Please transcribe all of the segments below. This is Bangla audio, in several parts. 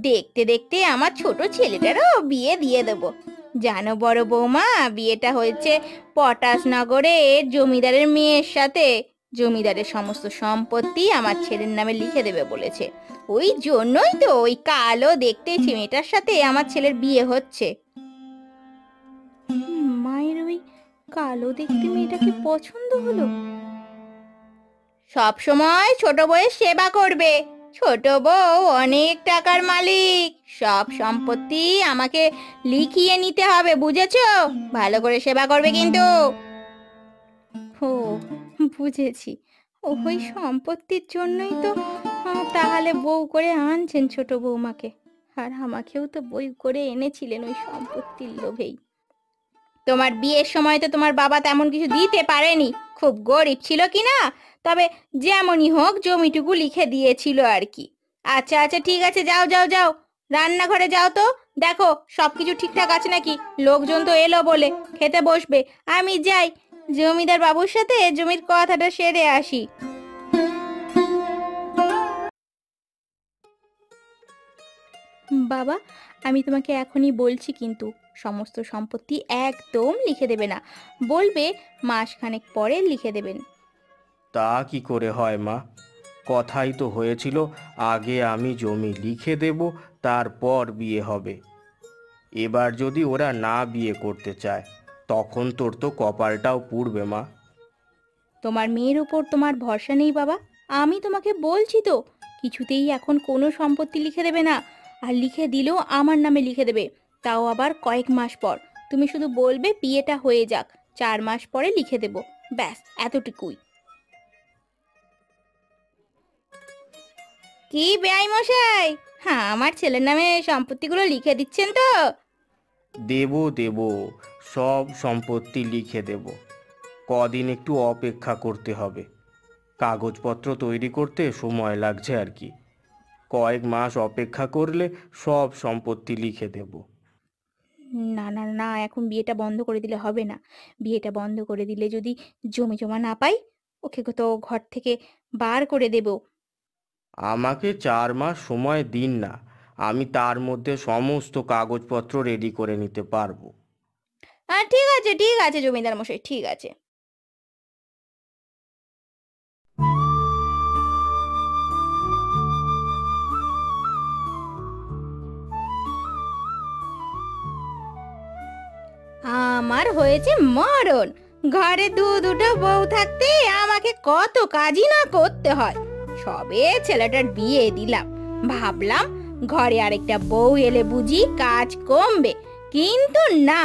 দেখতে দেখতে আমার ছোট ছেলেটারও বিয়ে দিয়ে দেবো। জানো বড় বৌমা, বিয়েটা হয়েছে পটাশনগরের জমিদারের মেয়ের সাথে। জমিদারের সমস্ত সম্পত্তি আমার ছেলের নামে লিখে দেবে বলেছে। ওই জন্যই তো ওই কালো দেখতে মেয়েটার সাথে আমার ছেলের বিয়ে হচ্ছে। মায়ের ওই কালো দেখতে মেয়েটাকে পছন্দ হলো। সব সময় ছোট বউয়ের সেবা করবে। ছোট বউ অনেক টাকার মালিক, সব সম্পত্তি আমাকে লিখিয়ে নিতে হবে, বুঝেছো? ভালো করে সেবা করবে কিন্তু। ও, বুঝেছি। ওই সম্পত্তির জন্যই তো তাহলে বউ করে আনছেন ছোট বৌমাকে। আর আমাকেও তো বই করে এনেছিলেন ওই সম্পত্তির লোভেই। তোমার বিয়ের সময় তো তোমার বাবা তেমন কিছু দিতে পারেনি, খুব গরিব ছিল কি না। তবে যেমনই হোক জমিটুকু লিখে দিয়েছিল আর কি। আচ্ছা আচ্ছা, ঠিক আছে, যাও যাও যাও, রান্নাঘরে যাও তো, দেখো সবকিছু ঠিকঠাক আছে নাকি। লোকজন তো এলো বলে খেতে বসবে। আমি যাই, জমিদার বাবুর সাথে জমির কথাটা সেরে আসি। বাবা, আমি তোমাকে এখনই বলছি কিন্তু সমস্ত সম্পত্তি একদম লিখে দেবে না। বলবে মাসখানেক পরে লিখে দেবেন। তা কি করে হয় মা? কথাই তো হয়েছিল আগে আমি জমি লিখে দেব, তারপর বিয়ে হবে। এবার যদি ওরা না বিয়ে করতে চায়, তখন তোর তো কপালটাও পুড়বে মা। তোমার মেয়ের উপর তোমার ভরসা নেই বাবা? আমি তোমাকে বলছি তো, কিছুতেই এখন কোনো সম্পত্তি লিখে দেবে না। আর লিখে দিলেও আমার নামে লিখে দেবে, তাও আবার কয়েক মাস পর। তুমি শুধু বলবে বিয়েটা হয়ে যাক, 4 মাস পরে লিখে দেব, ব্যাস এতটুকুই। কি বেআই মশাই, হ্যাঁ আমার ছেলের নামে সম্পত্তিগুলো লিখে দিচ্ছেন তো? দেব দেব, সব সম্পত্তি লিখে দেব। কদিন একটু অপেক্ষা করতে হবে। কাগজপত্র তৈরি করতে সময় লাগছে আর কি। কয়েক মাস অপেক্ষা করলে সব সম্পত্তি লিখে দেব। না না না, এখন বিয়েটা বন্ধ করে দিলে হবে না। বিয়েটা বন্ধ করে দিলে যদি জমি জমা না পাই, ওকে তো ঘর থেকে বার করে দেব। আমাকে 4 মাস সময় দিন না, আমি তার মধ্যে সমস্ত কাগজপত্র রেডি করে নিতে পারবো। ঠিক আছে জমিদার মশাই, ঠিক আছে। আমার হয়েছে মরণ, ঘরে দুটো বউ থাকতে আমাকে কত কাজই না করতে হয়। সবে ছেলেটার বিয়ে দিলাম, ভাবলাম ঘরে আরেকটা বউ এলে বুঝি কাজ কমবে, কিন্তু না,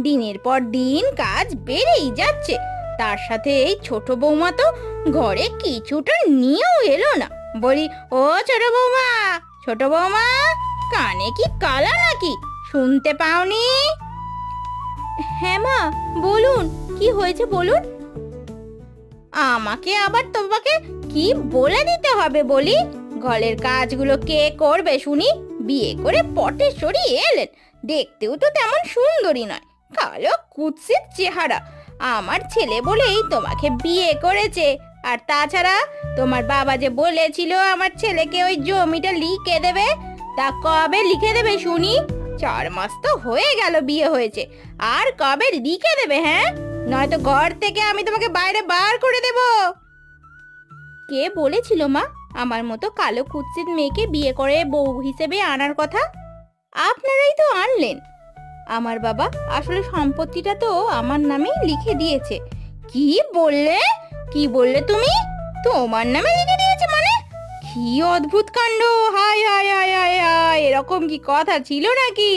দিনের পর দিন কাজ বেড়েই যাচ্ছে। তার সাথে এই ছোট বৌমা তো ঘরে কিছুটা নিয়েও এলো না। বলি, ও ছোট বৌমা, ছোট বৌমা, কানে কি কালা নাকি, শুনতে পাওনি? হ্যাঁ মা, বলুন, কি হয়েছে বলুন। আমাকে আবার তোমাকে কি বলে দিতে হবে বলি? ঘরের কাজগুলো কে করবে শুনি? বিয়ে করে পটেশ্বরী এলেন, দেখতেও তো তেমন সুন্দরী নয়, কালো কুৎসিত চেহারা। আমার ছেলে বলেই তোমাকে বিয়ে করেছে। আর তাছাড়া তোমার বাবা যে বলেছিল আমার ছেলেকে ওই জমিটা লিখে দেবে, তা কবে লিখে দেবে শুনি? 4 মাস তো হয়ে গেল বিয়ে হয়েছে, আর কবে লিখে দেবে? হ্যাঁ, নয়তো ঘর থেকে আমি তোমাকে বাইরে বার করে দেব। কে বলেছিল মা আমার মতো কালো কুৎসিত মেয়েকে বিয়ে করে বউ হিসেবে আনার কথা? আপনারাই তো আনলেন। আমার বাবা আসলে সম্পত্তিটা তো আমার নামেই লিখে দিয়েছে। কি বললে? কি বললে তুমি? তোমার নামে লিখে দিয়েছে মানে? কি অদ্ভুত কাণ্ড! হায় হায় হায় হায় হায়, এরকম কি কথা ছিল নাকি?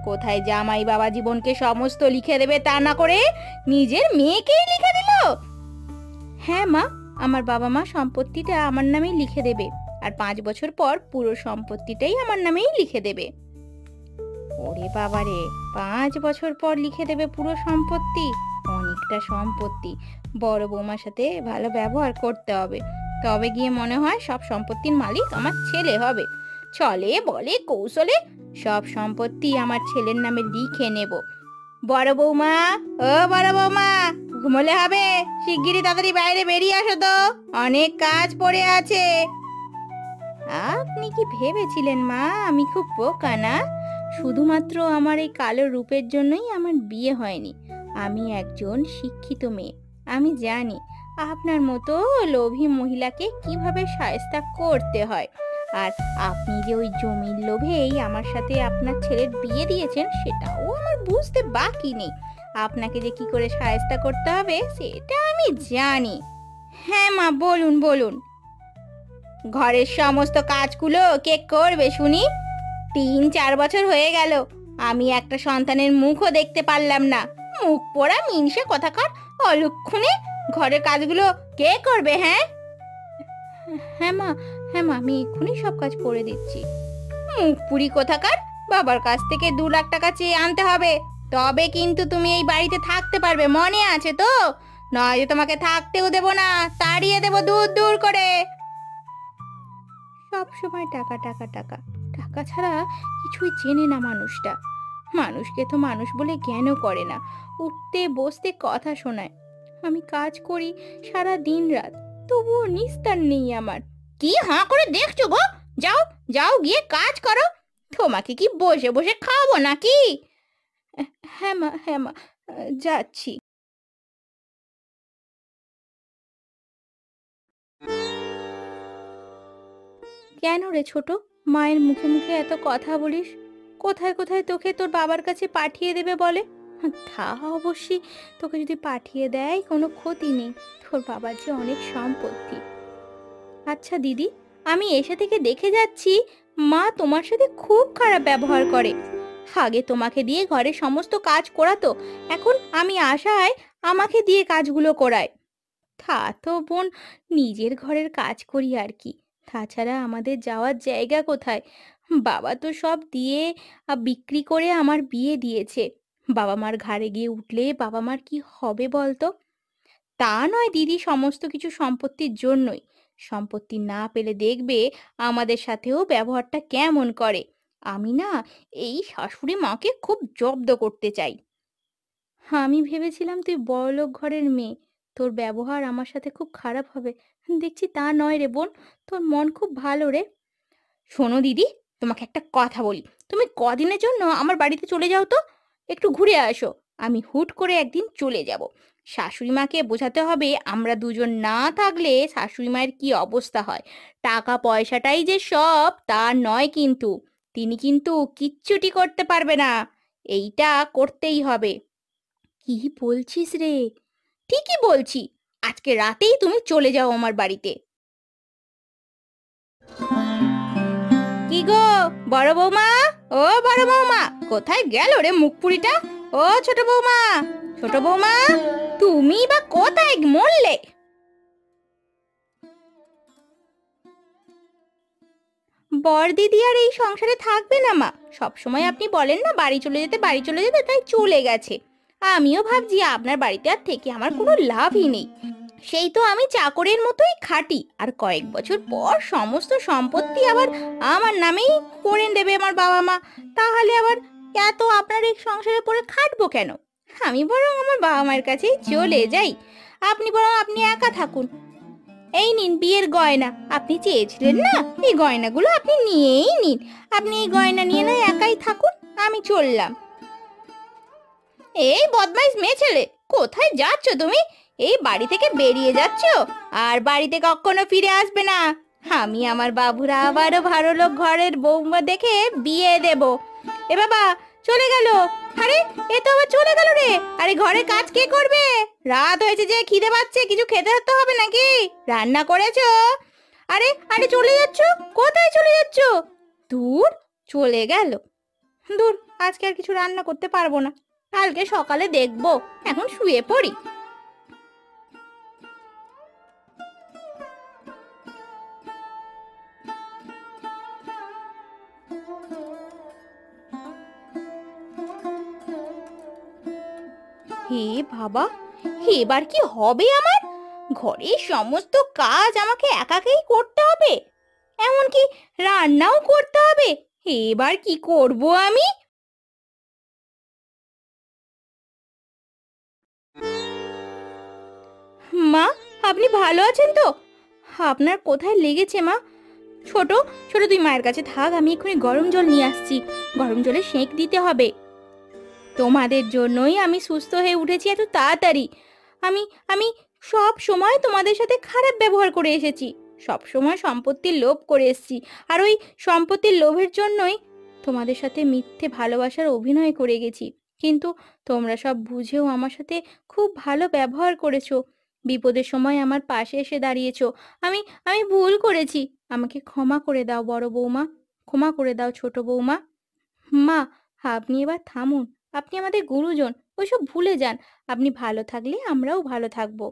কোথায় জামাই বাবা জীবনকে সমস্ত লিখে দেবে তা না করে নিজের মেয়েকেই লিখে দিল। হ্যাঁ মা, আমার বাবা মা সম্পত্তিটা আমার নামেই লিখে দেবে, আর 5 বছর পর পুরো সম্পত্তিটাই আমার নামেই লিখে দেবে। ওরে বাবারে, 5 বছর পর লিখে দেবে পুরো সম্পত্তি? অনেকটা সম্পত্তি। বড় বৌমার সাথে ভালো ব্যবহার করতে হবে, তবে গিয়ে মনে হয় সব সম্পত্তির মালিক আমার ছেলে হবে। চলে বলে কৌশলে সব সম্পত্তি আমার ছেলের নামে লিখে নেব। বড় বৌমা, ও বড় বৌমা, ঘুমোলে হবে, শিগগিরই তাড়াতাড়ি বাইরে বেরিয়ে আসো তো, অনেক কাজ পড়ে আছে। আপনি কি ভেবেছিলেন মা আমি খুব বোকা না? শুধুমাত্র আমার এই কালো রূপের জন্যই আমার বিয়ে হয়নি। আমি একজন শিক্ষিত মেয়ে। আমি জানি আপনার মতো লোভী মহিলাকে কিভাবে শায়েস্তা করতে হয়। আর আপনি যে ওই জমির লোভেই আমার সাথে আপনার ছেলের বিয়ে দিয়েছেন সেটাও আমার বুঝতে বাকি নেই। আপনাকে যে কি করে শায়েস্তা করতে হবে সেটা আমি জানি। হ্যাঁ মা, বলুন বলুন। ঘরের সমস্ত কাজগুলো কে করবে শুনি? 3-4 বছর হয়ে গেল, আমি একটা সন্তানের মুখও দেখতে পারলাম না। মুখ পোড়া মিনসে কথাকার, অলক্ষণে ঘরের কাজগুলো কে করবে? হ্যাঁ হ্যাঁ মা, হ্যাঁ মা, আমি এক্ষুনি সব কাজ করে দিচ্ছি। মুখ পুরি কোথাকার, বাবার কাছ থেকে 2 লাখ টাকা চেয়ে আনতে হবে, তবে কিন্তু তুমি এই বাড়িতে থাকতে পারবে, মনে আছে তো? নয় তোমাকে থাকতেও দেব না, তাড়িয়ে দেব দূর দূর করে। সব সময় টাকা টাকা টাকা, টাকা ছাড়া কিছুই চেনে না মানুষটা। মানুষকে তো মানুষ বলে জ্ঞানও করে না, উঠতে বসতে কথা শোনায়। আমি কাজ করি সারা দিন রাত, তবুও নিস্তার নেই আমার। কি হাঁ করে দেখছো গো? যাও যাও, গিয়ে কাজ করো। তোমাকে কি বসে বসে খাবো নাকি? হ্যাঁ মা, হ্যাঁ মা, যাচ্ছি। কেন রে ছোট, মায়ের মুখে মুখে এত কথা বলিস? কোথায় কোথায় তোকে তোর বাবার কাছে পাঠিয়ে দেবে বলে? তা অবশ্যই, তোকে যদি পাঠিয়ে দেয় কোনো ক্ষতি নেই, তোর বাবার যে অনেক সম্পত্তি। আচ্ছা দিদি, আমি এসে থেকে দেখে যাচ্ছি মা তোমার সাথে খুব খারাপ ব্যবহার করে। আগে তোমাকে দিয়ে ঘরের সমস্ত কাজ করাতো, এখন আমি আসায় আমাকে দিয়ে কাজগুলো করায়। তা তো বোন, নিজের ঘরের কাজ করি আর কি, তাছাড়া আমাদের যাওয়ার জায়গা কোথায়? বাবা তো সব দিয়ে বিক্রি করে আমার বিয়ে দিয়েছে। বাবা মার ঘাড়ে গিয়ে উঠলে বাবা মার কি হবে বলতো? তা নয় দিদি, সমস্ত কিছু সম্পত্তির জন্যই। সম্পত্তি না পেলে দেখবে আমাদের সাথেও ব্যবহারটা কেমন করে। আমি না এই শাশুড়ি মাকে খুব জব্দ করতে চাই। আমি ভেবেছিলাম তুই বড়লোক ঘরের মেয়ে, তোর ব্যবহার আমার সাথে খুব খারাপ হবে। দেখছি তা নয় রে বোন, তোর মন খুব ভালো রে। শোনো দিদি, তোমাকে একটা কথা বলি, তুমি কদিনের জন্য আমার বাড়িতে চলে যাও তো, একটু ঘুরে আসো। আমি হুট করে একদিন চলে যাব। শাশুড়ি মাকে বোঝাতে হবে আমরা দুজন না থাকলে শাশুড়ি মায়ের কি অবস্থা হয়। টাকা পয়সাটাই যে সব তা নয় কিন্তু, তিনি কিন্তু কিচ্ছুটি করতে পারবে না, এইটা করতেই হবে। কি বলছিস রে? ঠিকই বলছি, আজকে রাতেই তুমি চলে যাও আমার বাড়িতে। কি গো বড় বৌমা, ও বড় বৌমা, কোথায় গেল রে মুখপুরিটা? ও ছোট বৌমা, ছোট বৌমা, তুমি বা কোথায় মরলে? বর দিদি আর এই সংসারে থাকবে না মা, সব সময় আপনি বলেন না বাড়ি চলে যেতে বাড়ি চলে যেতে, তাই চলে গেছে। আমিও ভাবছি আপনার বাড়িতে আর থেকে আমার কোনো লাভই নেই। সেই তো আমি চাকরের মতোই খাটি, আর কয়েক বছর পর সমস্ত সম্পত্তি আবার আমার নামেই করে দেবে আমার বাবা মা। তাহলে আবার এত আপনার এই সংসারে পড়ে খাটবো কেন? আমি বরং আমার বাবা মায়ের কাছেই চলে যাই। আপনি বরং আপনি একা থাকুন। এই নিন বিয়ের গয়না, আপনি চেয়েছিলেন না, এই গয়নাগুলো আপনি নিয়েই নিন। আপনি এই গয়না নিয়ে না একাই থাকুন, আমি চললাম। এই বদমাইশ মেয়ে ছেলে, কোথায় যাচ্ছ তুমি? এই বাড়ি থেকে বেরিয়ে যাচ্ছ আর বাড়িতে কখনো ফিরে আসবে না। আমি আমার বাবুরা আবারও ভালো লোক ঘরের বৌমা দেখে বিয়ে দেব। এ বাবা, চলে গেল। আরে এ তো আবার চলে গেল রে। আরে ঘরে কাজ কে করবে? রাত হয়েছে যে, খিদে পাচ্ছে, কিছু খেতে হতে হবে নাকি? রান্না করেছো? আরে আরে চলে যাচ্ছ, কোথায় চলে যাচ্ছ? দূর, চলে গেল। দূর, আজকে আর কিছু রান্না করতে পারবো না, কালকে সকালে দেখবো, এখন শুয়ে পড়ি। হে বাবা, এবার কি হবে আমার? ঘরের সমস্ত কাজ আমাকে একাকেই করতে হবে, এমনকি রান্নাও করতে হবে। এবার কি করব আমি? মা, আপনি ভালো আছেন তো? আপনার কোথায় লেগেছে মা? ছোট, ছোট তুই মায়ের কাছে থাক, আমি এক্ষুনি গরম জল নিয়ে আসছি। গরম জলে সেঁক দিতে হবে। তোমাদের জন্যই আমি সুস্থ হয়ে উঠেছি এত তাড়াতাড়ি। আমি আমি সব সময় তোমাদের সাথে খারাপ ব্যবহার করে এসেছি, সব সময় সম্পত্তির লোভ করে এসেছি, আর ওই সম্পত্তির লোভের জন্যই তোমাদের সাথে মিথ্যে ভালোবাসার অভিনয় করে গেছি। কিন্তু তোমরা সব বুঝেও আমার সাথে খুব ভালো ব্যবহার করেছো, বিপদের সময় আমার পাশে এসে দাঁড়িয়েছো। আমি আমি ভুল করেছি, আমাকে ক্ষমা করে দাও বড় বৌমা, ক্ষমা করে দাও ছোট বৌমা। মা, আপনি এবার থামুন, আপনি আমাদের গুরুজন, ওইসব ভুলে যান। আপনি ভালো থাকলে আমরাও ভালো থাকবো।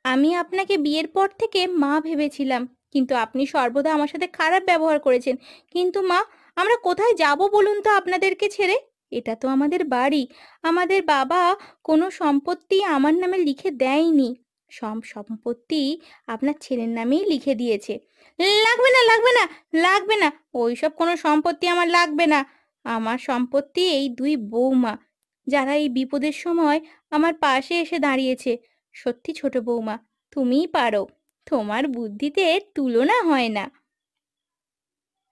আমি আপনাকে বিয়ের পর থেকে মা ভেবেছিলাম, কিন্তু আপনি সর্বদা আমার সাথে খারাপ ব্যবহার করেছেন। কিন্তু মা, আমরা কোথায় যাব বলুন তো আপনাদেরকে ছেড়ে? এটা তো আমাদের বাড়ি। আমাদের বাবা কোনো সম্পত্তি আমার নামে লিখে দেয়নি, সব সম্পত্তি আপনার ছেলের নামেই লিখে দিয়েছে। লাগবে না, লাগবে না, লাগবে না, ওইসব কোনো সম্পত্তি আমার লাগবে না। আমার সম্পত্তি এই দুই বৌমা, যারা এই বিপদের সময় আমার পাশে এসে দাঁড়িয়েছে। সত্যি ছোট বৌমা, তুমিই পারো, তোমার বুদ্ধিতে তুলনা হয় না।